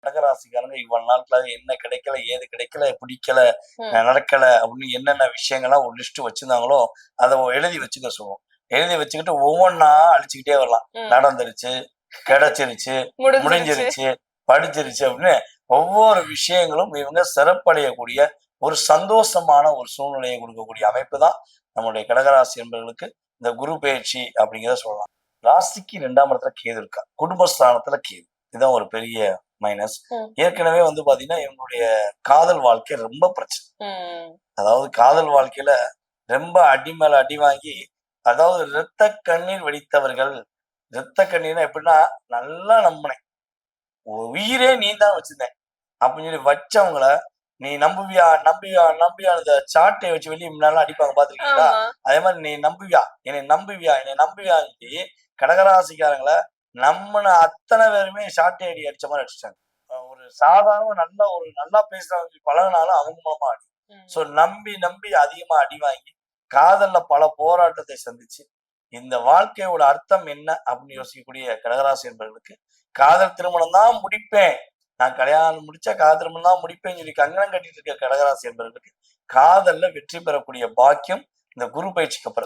கடகராசிக்காரங்க இவ்வளவு நாட்களாக என்ன கிடைக்கல, ஏது கிடைக்கல, பிடிக்கல, ம். நடக்கல அப்படின்னு என்னென்ன விஷயங்கள்லாம் ஒரு லிஸ்ட் வச்சிருந்தாங்களோ அதை எழுதி வச்சுக்க சொல்லுவோம். எழுதி வச்சுக்கிட்டு ஒவ்வொன்னா அழிச்சுக்கிட்டே வரலாம். நடந்துருச்சு, கிடைச்சிருச்சு, முடிஞ்சிருச்சு, படிச்சிருச்சு அப்படின்னு ஒவ்வொரு விஷயங்களும் இவங்க சிறப்படையக்கூடிய ஒரு சந்தோஷமான ஒரு சூழ்நிலையை கொடுக்கக்கூடிய அமைப்பு தான் நம்முடைய கடகராசி என்பவர்களுக்கு இந்த குரு பயிற்சி அப்படிங்கிறத சொல்லலாம். ராசிக்கு 2ஆம் இடத்துல கேது இருக்கா, குடும்பஸ்தானத்துல கேது. இதுதான் ஒரு பெரிய மைனஸ். ஏற்கனவே வந்து பாத்தீங்கன்னா இவங்களுடைய காதல் வாழ்க்கை ரொம்ப பிரச்சனை. அதாவது காதல் வாழ்க்கையில ரொம்ப அடி மேல அடி வாங்கி, அதாவது இரத்த கண்ணீர் வடித்தவர்கள். இரத்த கண்ணீர்னா எப்படின்னா, நல்லா நம்பினேன், உயிரே நீ தான் வச்சிருந்தேன் அப்படின்னு சொல்லி வச்சவங்கள நீ நம்புவியா நம்பியா நம்பியா அந்த சாட்டையை வச்சு வெளியே முன்னால அடிப்பாங்க பாத்துருக்கீங்களா? அதே மாதிரி நீ நம்புவியா என்னை நம்புவியா என்னை நம்புவியான்னு கடகராசிக்காரங்களை நம்மன அத்தனை பேருமே சாட்டை அடி அடிச்ச மாதிரி அடிச்சிட்டாங்க. ஒரு சாதாரண நல்ல ஒரு நல்லா பேசுறவங்க பழகினாலும் அவங்க மூலமா அடி. சோ நம்பி நம்பி அதிகமா அடி வாங்கி காதல்ல பல போராட்டத்தை சந்திச்சு இந்த வாழ்க்கையோட அர்த்தம் என்ன அப்படின்னு யோசிக்கக்கூடிய கடகராசி என்பவர்களுக்கு காதல் திருமணம் தான் முடிப்பேன், நான் கல்யாணம் முடிச்சா காதல் திருமணம் தான் முடிப்பேன்னு சொல்லி கங்கணம் கட்டிட்டு இருக்க கடகராசி என்பவர்களுக்கு காதல்ல வெற்றி பெறக்கூடிய பாக்கியம் இந்த குரு பயிற்சிக்கு அப்புறம்